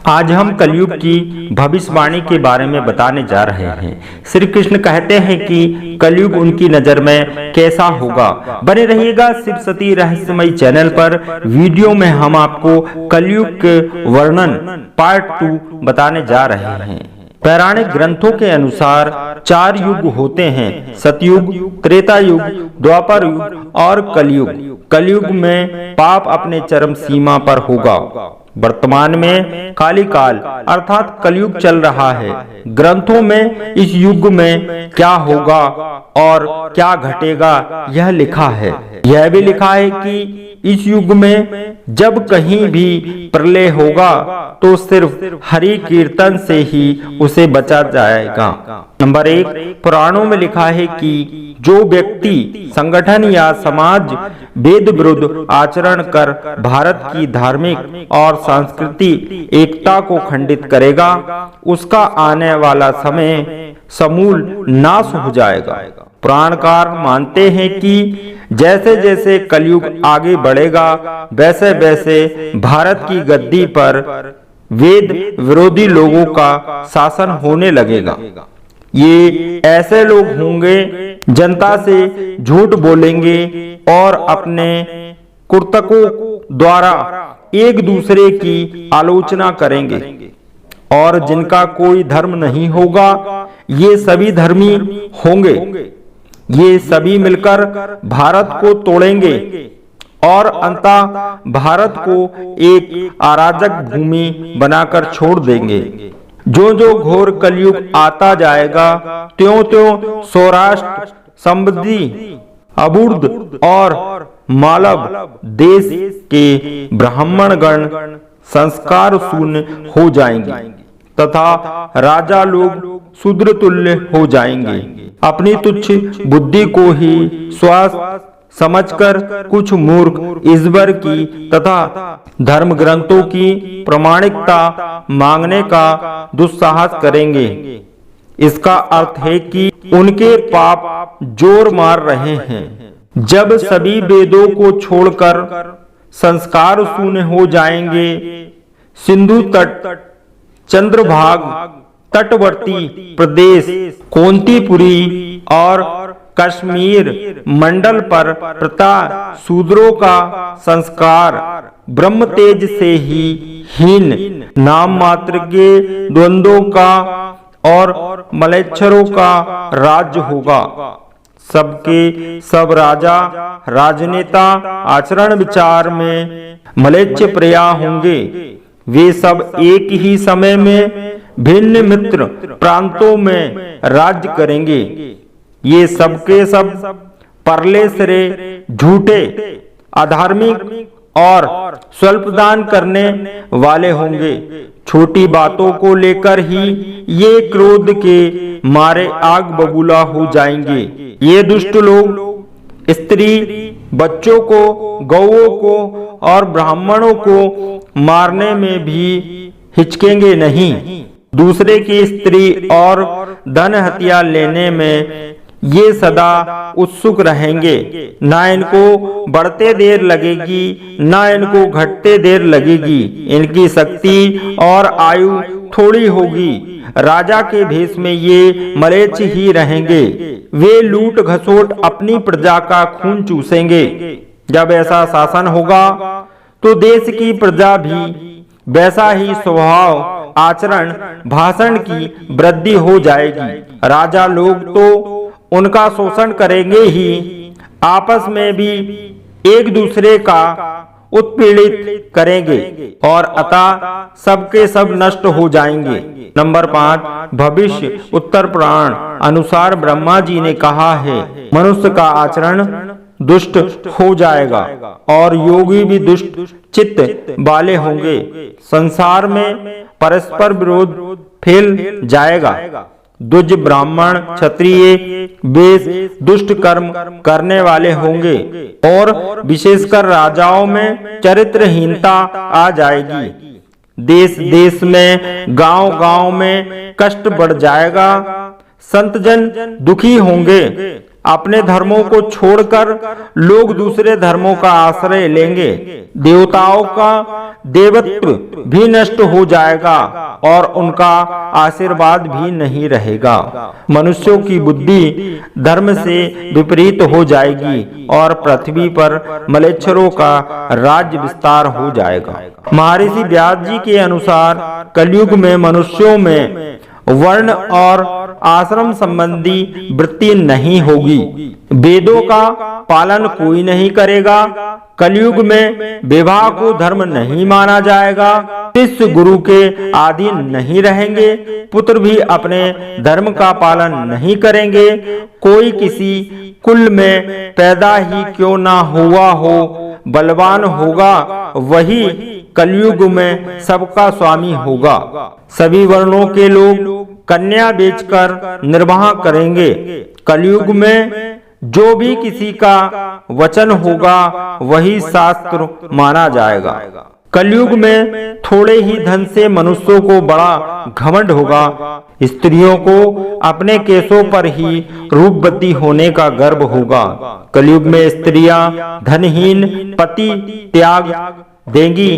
आज हम कलयुग की भविष्यवाणी के बारे में बताने जा रहे हैं। श्री कृष्ण कहते हैं कि कलयुग उनकी नजर में कैसा होगा। बने रहिएगा शिव सती रहस्यमयी चैनल पर। वीडियो में हम आपको कलयुग के वर्णन पार्ट 2 बताने जा रहे हैं। पौराणिक ग्रंथों के अनुसार 4 युग होते हैं: सतयुग, त्रेता युग, द्वापर युग और कलयुग। कलयुग में पाप अपने चरम सीमा पर होगा। वर्तमान में काली काल अर्थात कलयुग चल रहा है। ग्रंथों में इस युग में क्या होगा और क्या घटेगा यह लिखा है। यह भी लिखा है कि इस युग में जब कहीं भी प्रलय होगा तो सिर्फ हरि कीर्तन से ही उसे बचा जाएगा। नंबर 1, पुराणों में लिखा है कि जो व्यक्ति संगठन या समाज वेद विरुद्ध आचरण कर भारत की धार्मिक और सांस्कृतिक एकता को खंडित करेगा, उसका आने वाला समय समूल नाश हो जाएगा। पुराणकार मानते हैं कि जैसे जैसे कलयुग आगे बढ़ेगा वैसे वैसे भारत की गद्दी पर वेद विरोधी लोगों का शासन होने लगेगा। ये ऐसे लोग होंगे जनता से झूठ बोलेंगे और अपने कुर्तकों द्वारा एक दूसरे की आलोचना करेंगे, और जिनका कोई धर्म नहीं होगा ये सभी धर्मी होंगे। ये सभी मिलकर भारत को तोड़ेंगे और अंततः भारत को एक अराजक भूमि बनाकर छोड़ देंगे। जो जो घोर कलयुग आता जाएगा त्यों त्यों सौराष्ट्र, समृद्धि, अबुर्द और मालव देश के ब्राह्मण गण संस्कार शून्य हो जाएंगे तथा राजा लोग शूद्र तुल्य हो जाएंगे। अपनी तुच्छ बुद्धि को ही स्वास्थ्य समझकर कुछ मूर्ख ईश्वर की तथा धर्म ग्रंथों की प्रामाणिकता मांगने का दुस्साहस करेंगे। इसका अर्थ है कि उनके पाप जोर मार रहे हैं। जब सभी वेदों को छोड़कर संस्कार शून्य हो जाएंगे, सिंधु तट, चंद्रभाग, तटवर्ती प्रदेश, कोंतीपुरी और कश्मीर मंडल पर प्रता शूद्रों का संस्कार ब्रह्म तेज से ही हीन नाम मात्र के द्वंद्वों का और मलेच्छरों का राज्य होगा। सबके सब राजा राजनेता आचरण विचार में मलेच्छ प्रिया होंगे। वे सब एक ही समय में भिन्न मित्र प्रांतों में राज्य करेंगे। ये सबके सब परले सिरे झूठे, अधार्मिक और स्वल्पदान करने वाले होंगे। छोटी बातों को लेकर ही ये क्रोध के मारे आग बबूला हो जाएंगे। ये दुष्ट लोग स्त्री, बच्चों को, गौओं को और ब्राह्मणों को मारने में भी हिचकेंगे नहीं। दूसरे की स्त्री और धन हत्या लेने में ये सदा उत्सुक रहेंगे। ना इनको बढ़ते देर लगेगी ना इनको घटते देर लगेगी। इनकी शक्ति और आयु थोड़ी होगी। राजा के भेष में ये मलेच्छ ही रहेंगे। वे लूट घसोट अपनी प्रजा का खून चूसेंगे। जब ऐसा शासन होगा तो देश की प्रजा भी वैसा ही स्वभाव, आचरण, भाषण की वृद्धि हो जाएगी। राजा लोग तो उनका शोषण करेंगे ही, आपस में भी एक दूसरे का उत्पीड़ित करेंगे और अतः सबके सब नष्ट हो जाएंगे। नंबर 5, भविष्य उत्तर पुराण अनुसार ब्रह्मा जी ने कहा है, मनुष्य का आचरण दुष्ट हो जाएगा और योगी भी दुष्ट चित्त वाले होंगे। संसार में परस्पर विरोध फैल जाएगा। द्विज, ब्राह्मण, क्षत्रिय वे दुष्ट कर्म करने वाले होंगे और विशेषकर राजाओं में चरित्रहीनता आ जाएगी। देश देश में, गांव गांव में कष्ट बढ़ जाएगा। संत जन दुखी होंगे। अपने धर्मों को छोड़कर लोग दूसरे धर्मों का आश्रय लेंगे। देवताओं का देवत्व भी नष्ट हो जाएगा और उनका आशीर्वाद भी नहीं रहेगा। मनुष्यों की बुद्धि धर्म से विपरीत हो जाएगी और पृथ्वी पर मलेच्छरों का राज्य विस्तार हो जाएगा। महर्षि व्यास जी के अनुसार कलयुग में मनुष्यों में वर्ण और आश्रम संबंधी वृत्ति नहीं होगी। वेदों का पालन कोई नहीं करेगा। कलयुग में विवाह को धर्म नहीं माना जाएगा। शिष्य गुरु के अधीन नहीं रहेंगे। पुत्र भी अपने धर्म का पालन नहीं करेंगे। कोई किसी कुल में पैदा ही क्यों ना हुआ हो, बलवान होगा वही कलयुग में सबका स्वामी होगा। सभी वर्णों के लोग कन्या बेचकर निर्वाह करेंगे। कलयुग में जो भी किसी का वचन होगा वही शास्त्र माना जाएगा। कलयुग में थोड़े ही धन से मनुष्यों को बड़ा घमंड होगा। स्त्रियों को अपने केशों पर ही रूपवती होने का गर्व होगा। कलयुग में स्त्रियां धनहीन पति त्याग देंगी।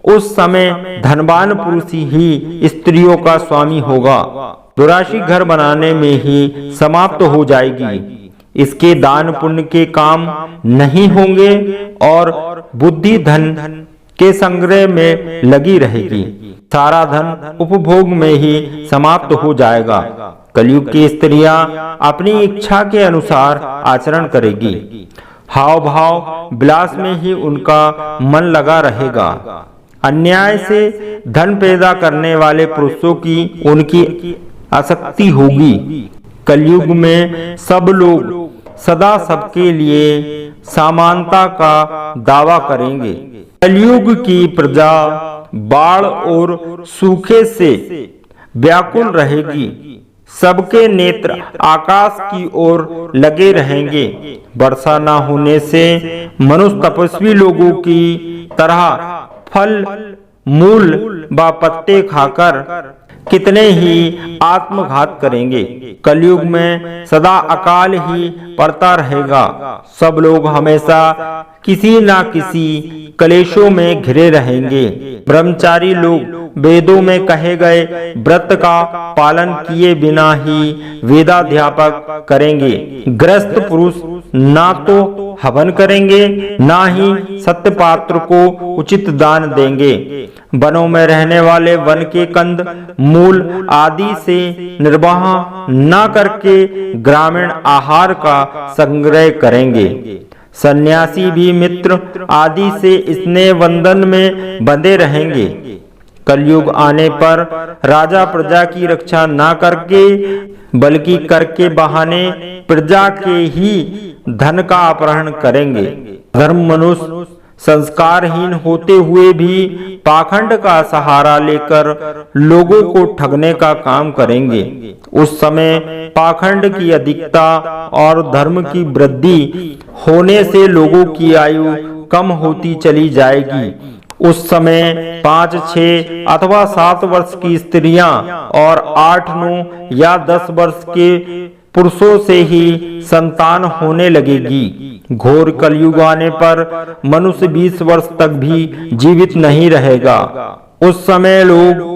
उस समय धनवान पुरुष ही स्त्रियों का स्वामी होगा। दुराशी घर बनाने में ही समाप्त हो जाएगी। इसके दान पुण्य के काम नहीं होंगे और बुद्धि धन के संग्रह में लगी रहेगी। सारा धन उपभोग में ही समाप्त हो जाएगा। कलयुग की स्त्रियां अपनी इच्छा के अनुसार आचरण करेगी। हाव भाव विलास में ही उनका मन लगा रहेगा। अन्याय से धन पैदा करने वाले पुरुषों की उनकी आसक्ति होगी। कलयुग में सब लोग सदा सबके लिए समानता का दावा करेंगे। कलयुग की प्रजा बाढ़ और सूखे से व्याकुल रहेगी। सबके नेत्र आकाश की ओर लगे रहेंगे। वर्षा न होने से मनुष्य तपस्वी लोगों की तरह फल मूल व पत्ते खाकर कितने ही आत्मघात करेंगे। कलयुग में सदा अकाल ही पड़ता रहेगा। सब लोग हमेशा किसी न किसी क्लेशों में घिरे रहेंगे। ब्रह्मचारी लोग वेदों में कहे गए व्रत का पालन किए बिना ही वेदाध्यापक करेंगे। गृहस्थ पुरुष ना तो हवन करेंगे ना ही सत्य पात्र को उचित दान देंगे। वनों में रहने वाले वन के कंद मूल आदि से निर्वाह न करके ग्रामीण आहार का संग्रह करेंगे। सन्यासी भी मित्र आदि से स्नेह बंधन में बंधे रहेंगे। कलयुग आने पर राजा प्रजा की रक्षा न करके बल्कि करके बहाने प्रजा के ही धन का अपहरण करेंगे। धर्म मनुष्य संस्कारहीन होते हुए भी पाखंड का सहारा लेकर लोगों को ठगने का काम करेंगे। उस समय पाखंड की अधिकता और धर्म की वृद्धि होने से लोगों की आयु कम होती चली जाएगी। उस समय 5, 6 अथवा 7 वर्ष की स्त्रियां और 8, 9 या 10 वर्ष के पुरुषों से ही संतान होने लगेगी। घोर कलयुग आने पर मनुष्य 20 वर्ष तक भी जीवित नहीं रहेगा। उस समय लोग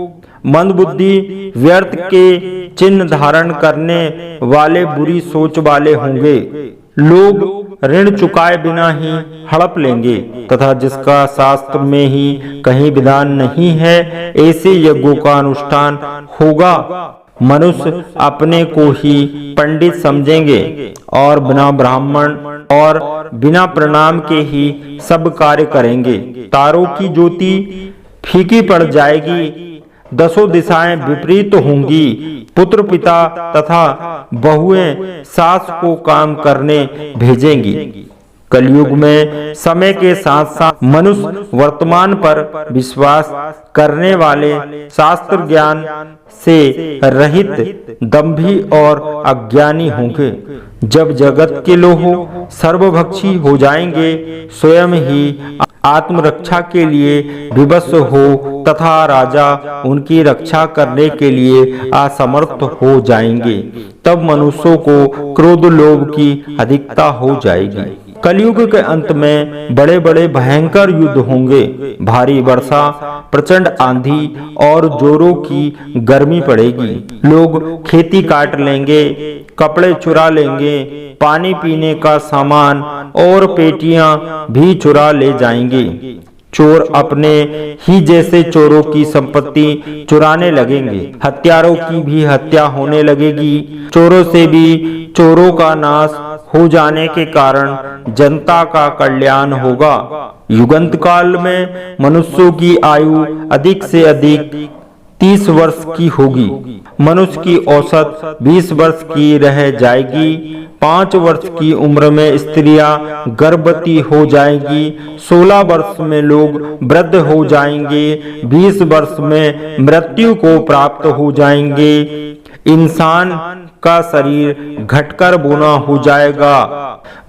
मंदबुद्धि व्यर्थ के चिन्ह धारण करने वाले बुरी सोच वाले होंगे। लोग ऋण चुकाए बिना ही हड़प लेंगे तथा जिसका शास्त्र में ही कहीं विधान नहीं है ऐसे यज्ञों का अनुष्ठान होगा। मनुष्य अपने को ही पंडित समझेंगे और बिना ब्राह्मण और बिना प्रणाम के ही सब कार्य करेंगे। तारों की ज्योति फीकी पड़ जाएगी। 10 दिशाएं विपरीत होंगी। पुत्र पिता तथा बहुएं सास को काम करने भेजेंगी। कलयुग में समय के साथ साथ मनुष्य वर्तमान पर विश्वास करने वाले शास्त्र ज्ञान से रहित दंभी और अज्ञानी होंगे। जब जगत के लोग सर्वभक्षी हो जाएंगे स्वयं ही आत्मरक्षा के लिए विवश हो तथा राजा उनकी रक्षा करने के लिए असमर्थ हो जाएंगे। तब मनुष्यों को क्रोध लोभ की अधिकता हो जाएगी। कलयुग के अंत में बड़े बड़े भयंकर युद्ध होंगे। भारी वर्षा, प्रचंड आंधी और जोरों की गर्मी पड़ेगी। लोग खेती काट लेंगे, कपड़े चुरा लेंगे, पानी पीने का सामान और पेटियां भी चुरा ले जाएंगे। चोर अपने ही जैसे चोरों की संपत्ति चुराने लगेंगे। हत्यारों की भी हत्या होने लगेगी। चोरों से भी चोरों का नाश हो जाने के कारण जनता का कल्याण होगा। युगांत काल में मनुष्यों की आयु अधिक से अधिक 30 वर्ष की होगी। मनुष्य की औसत 20 वर्ष की रह जाएगी। 5 वर्ष की उम्र में स्त्रियां गर्भवती हो जाएंगी। 16 वर्ष में लोग वृद्ध हो जाएंगे। 20 वर्ष में मृत्यु को प्राप्त हो जाएंगे। इंसान का शरीर घटकर बूना हो जाएगा।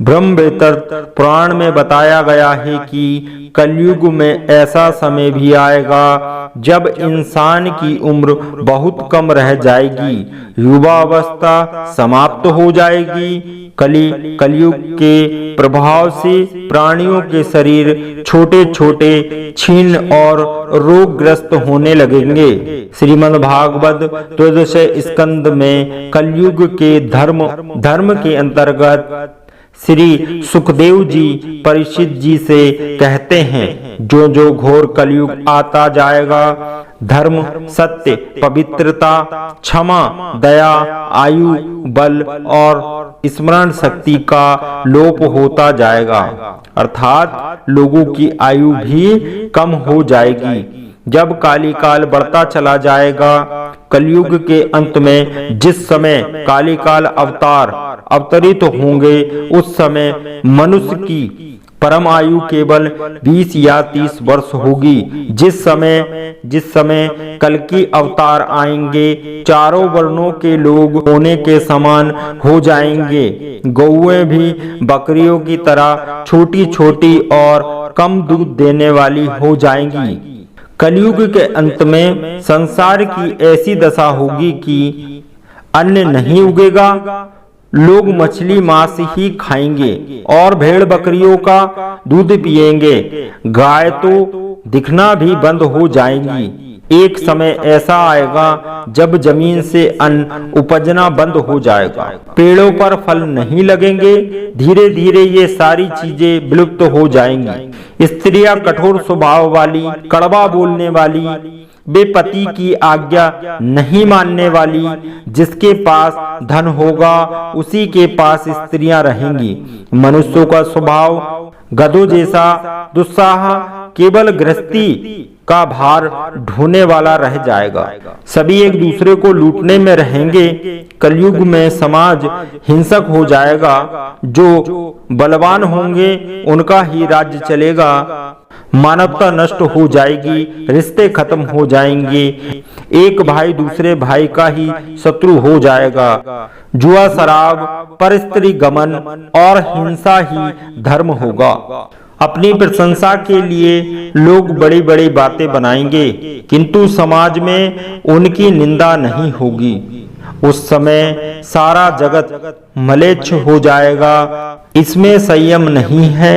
ब्रह्मवेत्तर पुराण में बताया गया है कि कलयुग में ऐसा समय भी आएगा जब इंसान की उम्र बहुत कम रह जाएगी। युवावस्था समाप्त हो जाएगी। कलयुग के प्रभाव से प्राणियों के शरीर छोटे छोटे, क्षीण और रोगग्रस्त होने लगेंगे। श्रीमद् भागवत 13 स्कंद में कलयुग के धर्म के अंतर्गत श्री सुखदेव जी परीक्षित जी से कहते हैं, जो जो घोर कलयुग आता जाएगा, धर्म, सत्य, पवित्रता, क्षमा, दया, आयु, बल और स्मरण शक्ति का लोप होता जाएगा। अर्थात लोगों की आयु भी कम हो जाएगी। जब काली काल बढ़ता चला जाएगा, कलयुग के अंत में जिस समय काली काल अवतार अवतरित होंगे, उस समय मनुष्य की परम आयु केवल 20 या 30 वर्ष होगी। जिस समय कल्कि अवतार आएंगे, चारों वर्णों के लोग होने के समान हो जाएंगे। गौएं भी बकरियों की तरह छोटी छोटी और कम दूध देने वाली हो जाएंगी। कलयुग के अंत में संसार की ऐसी दशा होगी कि अन्न नहीं उगेगा। लोग मछली मांस ही खाएंगे और भेड़ बकरियों का दूध पिएंगे। गाय तो दिखना भी बंद हो जाएंगी। एक समय ऐसा आएगा जब जमीन से अन्न उपजना बंद हो जाएगा। पेड़ों पर फल नहीं लगेंगे। धीरे धीरे ये सारी चीजें विलुप्त हो जाएंगी। स्त्रियां कठोर स्वभाव वाली, कड़वा बोलने वाली, वे पति की आज्ञा नहीं मानने वाली, जिसके पास धन होगा उसी के पास स्त्रियां रहेंगी। मनुष्यों का स्वभाव गधों जैसा दुस्साह, केवल गृहस्थी का भार ढोने वाला रह जाएगा। सभी एक दूसरे को लूटने में रहेंगे। कलयुग में समाज हिंसक हो जाएगा। जो बलवान होंगे उनका ही राज्य चलेगा। मानवता नष्ट हो जाएगी। रिश्ते खत्म हो जाएंगे। एक भाई दूसरे भाई का ही शत्रु हो जाएगा। जुआ, शराब, परस्त्री गमन और हिंसा ही धर्म होगा। अपनी प्रशंसा के लिए लोग बड़ी बड़ी बातें बनाएंगे, किंतु समाज में उनकी निंदा नहीं होगी। उस समय सारा जगत म्लेच्छ हो जाएगा। इसमें संयम नहीं है।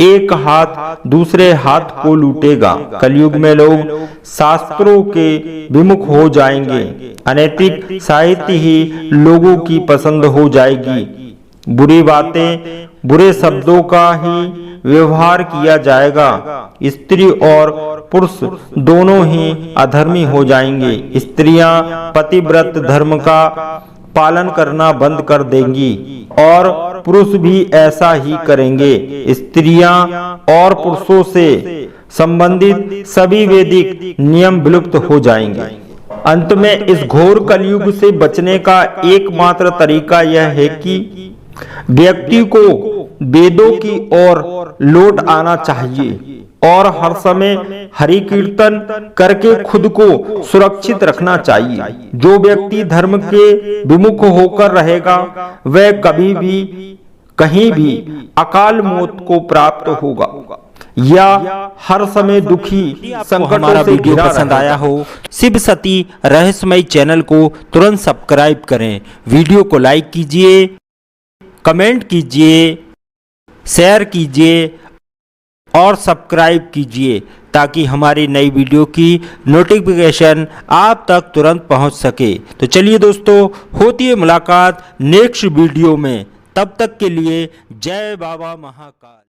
एक हाथ दूसरे हाथ को लूटेगा। कलयुग में लोग शास्त्रों के विमुख हो जाएंगे। अनैतिक साहित्य ही लोगों की पसंद हो जाएगी। बुरी बातें, बुरे शब्दों का ही व्यवहार किया जाएगा। स्त्री और पुरुष दोनों ही अधर्मी हो जाएंगे। स्त्रियां पतिव्रत धर्म का पालन करना बंद कर देंगी और पुरुष भी ऐसा ही करेंगे। स्त्रियां और पुरुषों से संबंधित सभी वैदिक नियम विलुप्त हो जाएंगे। अंत में इस घोर कलयुग से बचने का एकमात्र तरीका यह है कि व्यक्ति को वेदों की ओर लौट आना चाहिए और हर समय हरि कीर्तन करके खुद को सुरक्षित रखना चाहिए। जो व्यक्ति धर्म के विमुख होकर रहेगा, वह कभी भी कहीं भी अकाल मौत को प्राप्त होगा। या हर समय दुखी संकटों हमारा से वीडियो घिरा पसंद रहेगा। आया हो, शिव सती रहस्यमयी चैनल को तुरंत सब्सक्राइब करें। वीडियो को लाइक कीजिए, कमेंट कीजिए, शेयर कीजिए और सब्सक्राइब कीजिए ताकि हमारी नई वीडियो की नोटिफिकेशन आप तक तुरंत पहुंच सके। तो चलिए दोस्तों, होती है मुलाकात नेक्स्ट वीडियो में। तब तक के लिए जय बाबा महाकाल।